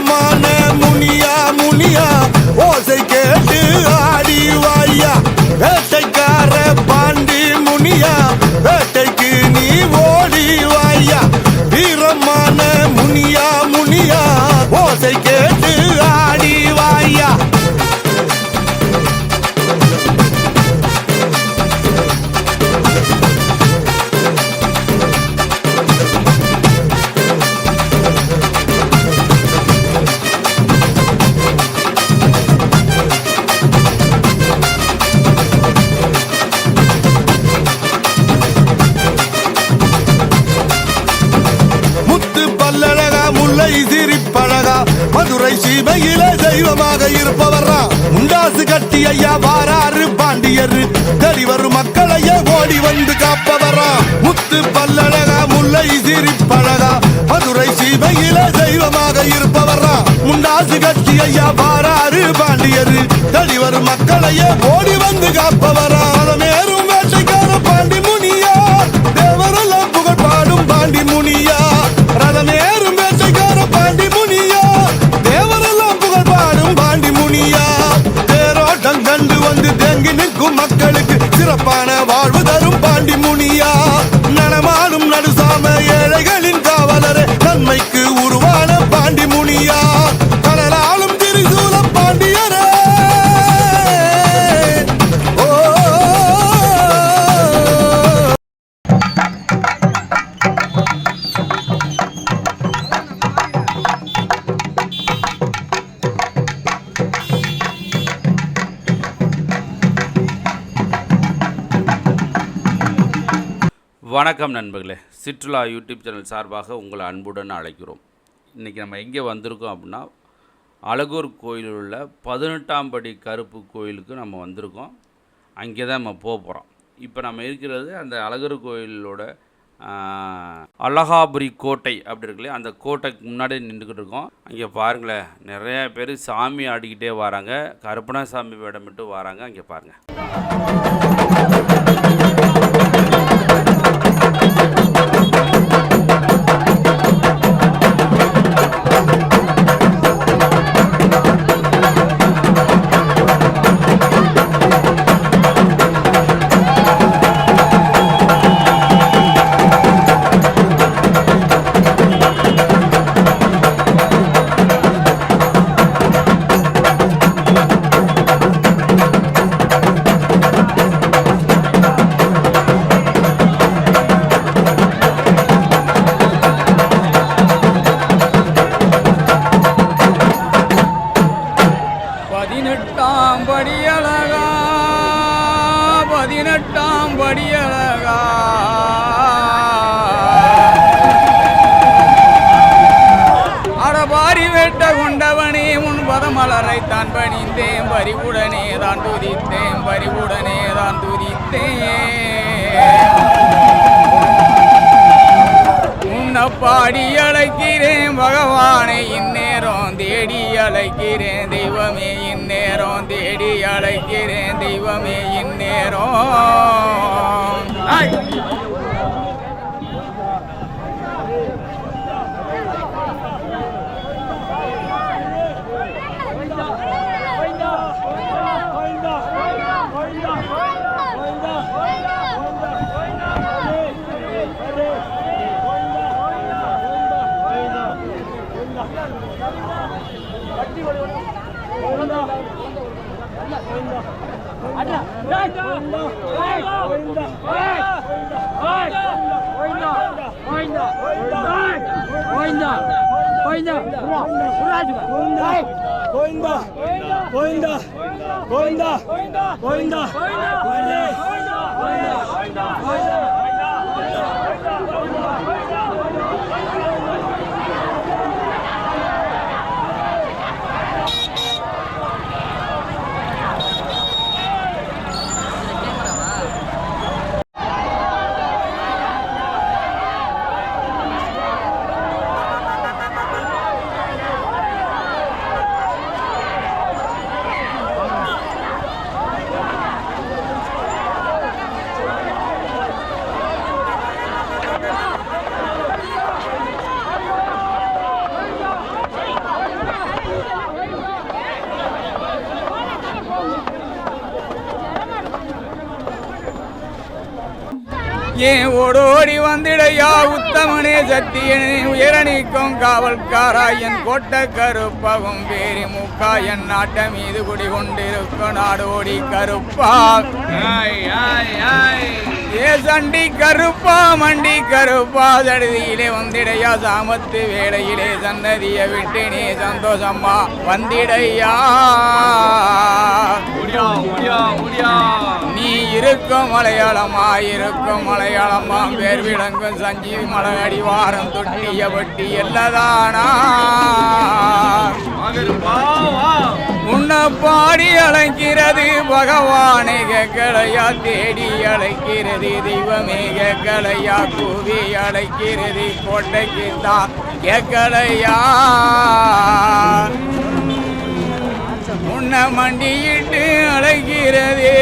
வீரமான முனியா முனியா ஓசை கேட்டு ஆடி வாயா வேட்டைக்கார பாண்டி முனியா வேட்டைக்கு நீ ஓடி வாயா வீரமான முனியா முனியா ஓசை கேட்டு ஆடி வாயா மதுரை சீமையிலே தெய்வமாக இருப்பவரா முண்டாசு கட்டி ஐயா வாராறு பாண்டியர் தேடி வரும் மக்களையே ஓடி வந்து காப்பவரா முத்து பல்லழகா முல்லை சிரிப்பழகா மதுரை சீமையிலே தெய்வமாக இருப்பவரா முண்டாசு கட்டி ஐயா வாராறு பாண்டியர் தேடி வரும் மக்களையே ஓடி வந்து காப்பவரா மேலும் வேட்டைக்கார பாண்டி முனியா தேவரெல்லாம் புகழ் பாடும் பாண்டி முனியா ரதமேறும் வேட்டைக்கார பாண்டி முனியா தேவரெல்லாம் புகழ் பாடும் பாண்டி முனியா தேரோட்டம் கண்டு வந்து தேங்கி நிற்கும் மக்களுக்கு சிறப்பான வாழ்வு தரும் பாண்டி முனியா நடமாடும் நடுசாம ஏழைகளின் காவலரே நன்மைக்கு உருவான பாண்டி முனியா கடலாலும் திரிசூல பாண்டியரே வணக்கம் நண்பர்களே, சிற்றுலா யூடியூப் சேனல் சார்பாக உங்களை அன்புடன் அழைக்கிறோம். இன்றைக்கி நம்ம எங்கே வந்திருக்கோம் அப்படின்னா, அழகூர் கோயிலில் உள்ள 18ஆம் படி கருப்பு கோயிலுக்கு நம்ம வந்திருக்கோம். அங்கே தான் நம்ம போக போகிறோம். இப்போ நம்ம இருக்கிறது அந்த அழகர் கோயிலோட அழகாபுரி கோட்டை அப்படி இருக்குல்லையே, அந்த கோட்டைக்கு முன்னாடி நின்றுக்கிட்டு இருக்கோம். அங்கே பாருங்களேன், நிறையா பேர் சாமி ஆடிக்கிட்டே வராங்க, கருப்பணசாமி வேடமிட்டு வராங்க. அங்கே பாருங்கள். மலரை தான் பணிந்தேன், பறிவுடனே தான் துதித்தேன், பறிவுடனே தான் துதித்தேன். உன்னை பாடி அழைக்கிறேன் பகவானை, இந்நேரம் தேடி அழைக்கிறேன் தெய்வமே, இந்நேரம் தேடி அழைக்கிறேன் தெய்வமே, இந்நேரம். ஏன் ஓடோடி வந்திடையா உத்தமனே சத்தியனே உயரணிக்கும் காவல்காரா என் கொட்ட கருப்பகும் பேரி முக்கா என் நாட்ட மீது குடி கொண்டிருக்கும் நாடோடி கருப்பா ஏ சண்டி கருப்பா மண்டி கருப்பா சடுதியிலே வந்திடையா சாமத்து வேளையிலே சன்னதிய விட்டு நீ சந்தோஷமா வந்திடையா நீ இருக்கும் மலையாளமா இருக்கும் மலையாளமா பேர் விளங்கும் சஞ்சீவி மலை அடிவாரம் தொட்டிய வட்டி எல்லாதானா உன்னை பாடி அழைக்கிறது பகவானை கேட்கலையா தேடி அழைக்கிறது தெய்வமே கேட்கலையா கூவி அழைக்கிறது கோட்டைக்கு தான் கேட்கலையா உன்னை மண்டியிட்டு அழைக்கிறதே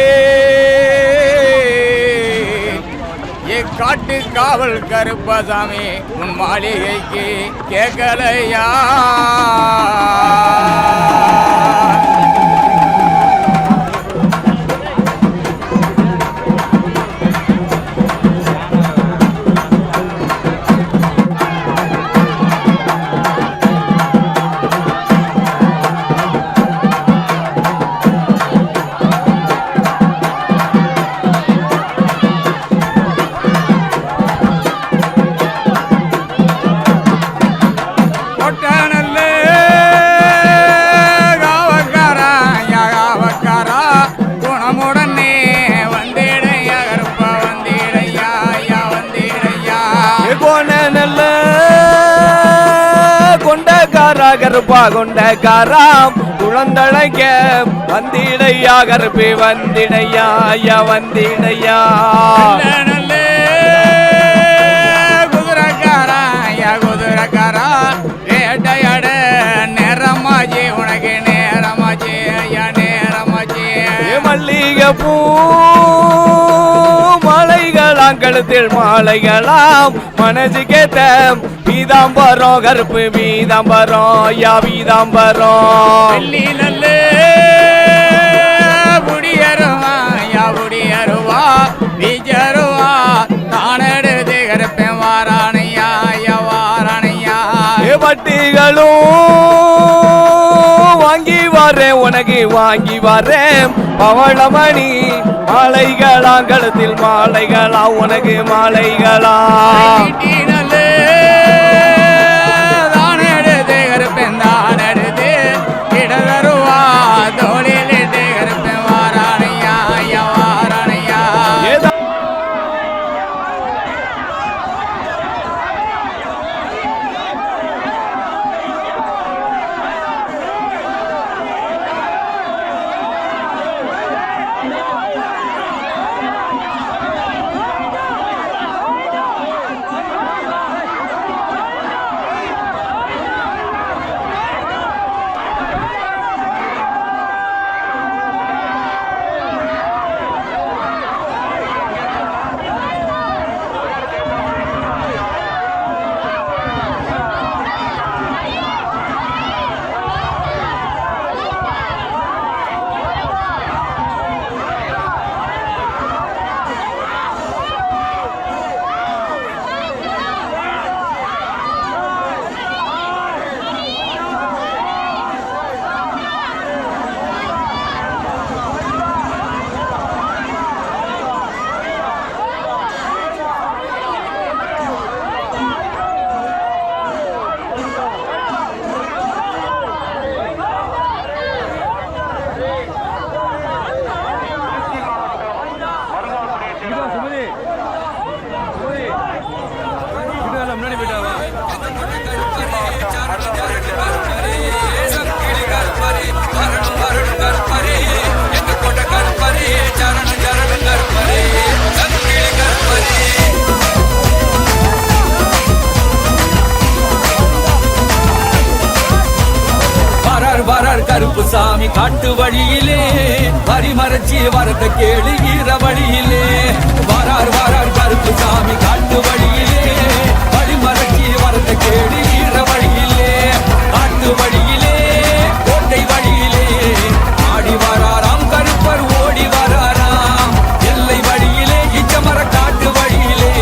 காட்டு காவல் கருப்பசாமி உன் மாளிகைக்கு கேட்கலையா கருப்பா கொண்டக்காராம் குழந்தழைக்க வந்திடையா கருப்பி வந்திடையா ஐயா வந்திடையா நல்ல குதிரக்காரா ஐயா குதிரக்காரா வேட்டையாட நேரமாச்சு உனக்கு நேரமாச்சு ஐயா நேரமாச்சு மல்லிகை பூ மாலைகளாம் கழுத்தில் மாலைகளாம் மனசு கேட்ட பீதாம்பரம் கருப்பு பீதாம்பரம் ஐயா பீதாம்பரம் வெள்ளி நல்ல புடியருவா ஐயா புடியருவா பீஜருவா தானெடுத்து கருப்பேன் வாரானையா ஐயா வாரானையா வட்டிகளும் வாங்கி வரேன் உனக்கு வாங்கி வரேன் பவளமணி மாலைகளாம் கழுத்தில் மாலைகளா உனக்கு மாலைகளா தானெடுத்து கருப்பேன் தானெடுத்து இடதருவா தோழிலிட்டு கருப்பேன் வாரானையா ஐயா வாரானையா கருப்பு சாமி காட்டு வழியிலே பரிமறைச்சி வரத கேளு ஈர வழியிலே வாரார் வாரார் கருப்பு சாமி காட்டு வழியிலே பரிமறைச்சி வரத கேளு ஈர வழியிலே காட்டு வழியிலே கோட்டை வழியிலே ஆடி வராராம் கருப்பர் ஓடி வராராம் எல்லை வழியிலே இச்சமர காட்டு வழியிலே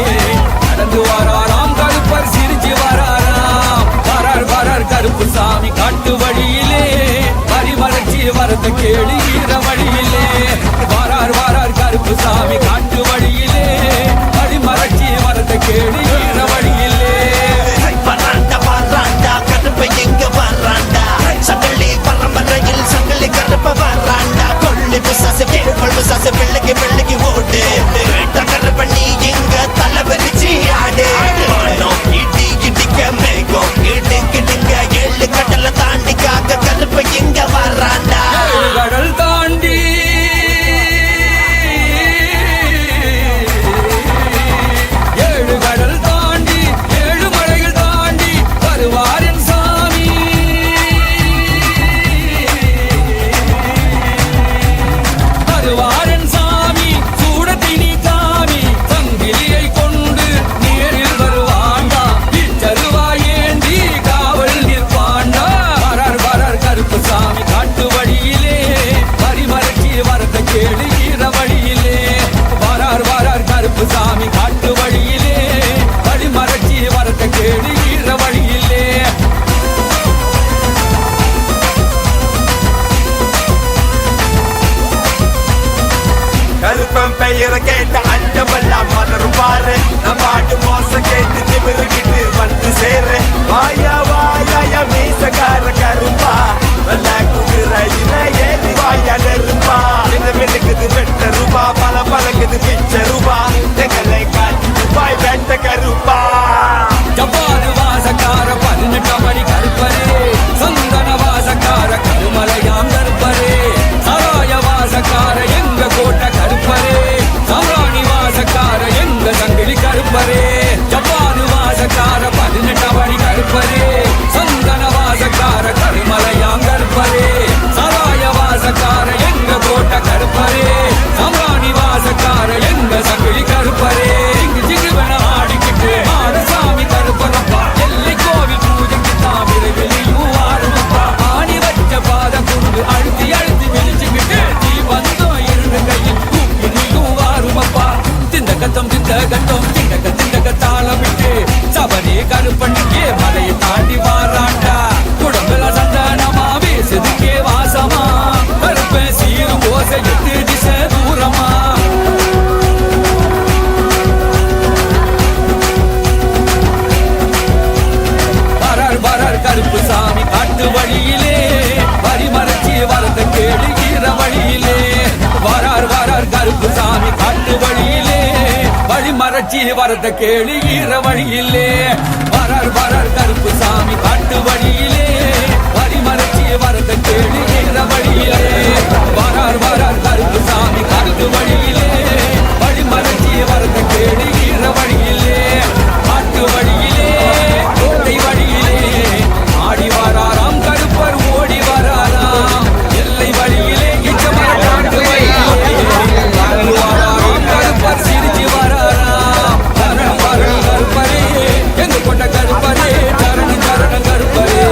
பெயரை கேட்ட அஞ்சமெல்லாம் மலரும் பாரு நான் பாட்டு மோச கேட்டு திமிருக்கிட்டு வந்து சேரு வாயா வாயா மீசக்கார கருப்பா வெள்ள குதிரையில ஏறி வாயா நெருப்பா என்ன மினுக்குது வெட்ட ரூபா பல பழகுது பிச்ச ரூபா எங்களை காட்டி ரூபாய் வெட்ட கருப்பா ஜப்பாது வாசக்கார 18 மணி கருப்பரே சந்தன வாசக்கார கருமலையாம் கருப்பரே சராய வாசக்கார எங்க கோட்டை கருப்பரே சாராணி வாசக்கார எங்க சங்கிலி கருப்பரே ஜப்பாது வாசக்கார 18 மணி கருப்பரே சந்தன வாசக்கார கருமலையாம் கருப்பரே சராய வாசக்கார எங்க கோட்டை கருப்பரே சாராணி வாசக்கார எங்க சங்கிலி கருப்பரே இங்கு ஜிகுவன ஆடிக்கிட்டு ஆடசாமி கருப்பரப்பா எல்லை கோவில் பூஜைக்கு தாமிரை வெளியும் ஆடுமப்பா ஆணி வச்ச பாத குண்டு அழுத்தி அழுத்தி வெளிச்சுக்கிட்டு நீ வந்தோம் இருந்து கையில் தூக்கி நீயும் வாருமப்பா திண்டகத்தம் திண்டக தாளமிட்டு சபரி கருப்பண்ணிக்கே மலையை தாண்டி வாராண்டா குடம்புல சந்தனமா வீசுதுக்கே வாசமா கருப்ப சீரும் ஓசை எட்டு திசை தூரமா வரார் கருப்பு சாமி காட்டு வழியிலே வரிமறைச்சி வரத கேளு ஈர வழியிலே வரார் கருப்பு சாமி காட்டு வழியிலே வழிமறைச்சி வரத கேளு ஈர வழியிலே வரார் கருப்பு சாமி காட்டு வழியிலே வழிமறைச்சி வரத கேளு ஈர வழியிலே வரார் கருப்பு சாமி காட்டு வழியிலே வழிமறைச்சி வரத கேளு ஈர வழியிலே காட்டு வழியிலே கோட்டை வழியிலே ஆடி வராராம் கருப்பர் ஓடி வராராம் எல்லை வழியிலே இச்சமர காட்டு வழியிலே காட்டு வராராம் கருப்பர் சிரிச்சு வராராம் சரணம் கருப்பரே எங்க கொண்ட கருப்பரே சரணம் கருப்பரே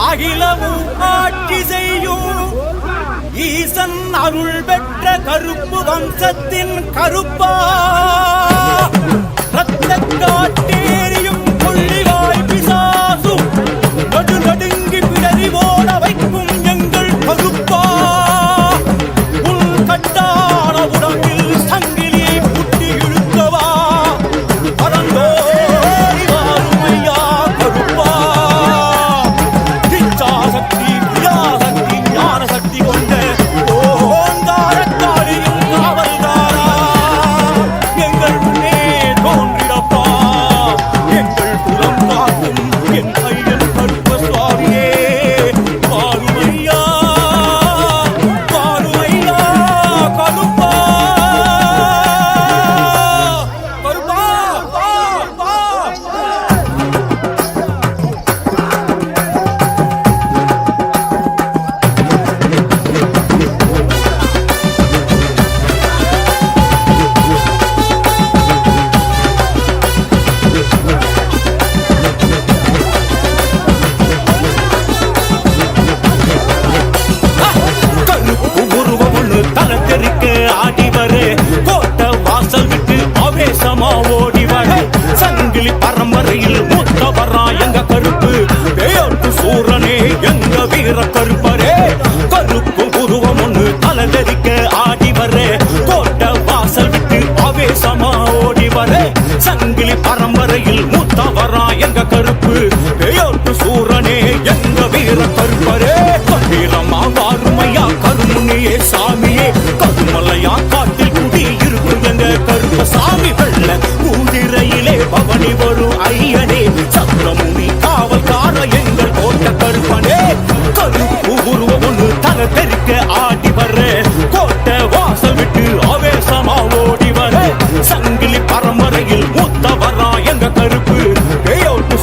அகிலமும் ஆட்சி செய்யும் ஈசன் அருள் பெற்ற கருப்பு வம்சத்தின் கருப்பா ரத்த காட்டேரியும் கொள்ளிவாய் பிசாசும் நடுநடுங்கி பிடரி ஓட வைக்கும் எங்கள் கருப்பா உள் கட்டான உடம்பில் சங்கிலியை புட்டி இழுக்கவா பரந்தோடி வாரும் ஐயா கருப்பா இச்சாசக்தி கிரியாசக்தி ஞான சக்தி கொண்ட ஓங்காரக்காளியும் காவல்காரா எங்கள் முன்னே தோன்றிடப்பா சங்கிலி பரம்பரையில் மூத்தவரா எங்க கருப்பு பேயோட்டு சூரனே எங்க வீர கருப்பரே கம்பீரமா வாருமையா கருமுனியே சாமியே கருமலையா காட்டில் குடி இருக்கும் எங்க கருப்ப சாமி வெள்ள ஊதிரையிலே பவனி வரும் ஐயனே சந்திரமுனி காவல்கார எங்கள் கோட்ட கருப்பனே கருப்பு உருவம் ஒன்று தலை தெறிக்க ஆடி வர கோட்டை வாசல் விட்டு ஆவேசமா ஓடி வர சங்கிலி பரம்பரையில் மூத்தவரா எங்க கருப்பு பேயோட்டு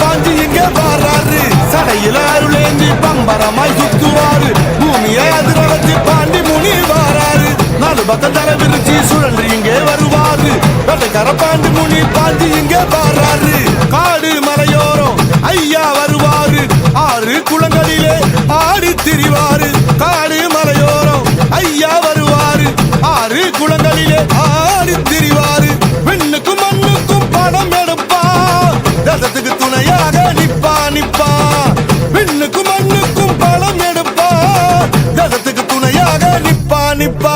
பாஞ்சி இங்கே வாராரு சடையில அருளேந்தி பம்பரமாய் சுத்துவாரு பூமியை அதிர வச்சு பாண்டி முனி வாராரு நாலு பக்கம் தர விரிச்சு சுழன்று இங்கே வருவாரு வெட்டக்கார பாண்டி முனி பாஞ்சி இங்கே வாராரு காடு மலையோரம் ஐயா வருவாரு ஆறு குளங்களிலே ஆடி திரிவாரு காடு மலையோரம் ஐயா வருவாரு ஆறு குளங்களிலே ஆடி திரிவாரு விண்ணுக்கும் மண்ணுக்கும் படம் எடுப்பா தேசத்துக்கு துணையாக நிப்பா நிப்பா விண்ணுக்கும் மண்ணுக்கும் படம் எடுப்பா தேசத்துக்கு துணையாக நிப்பா நிப்பா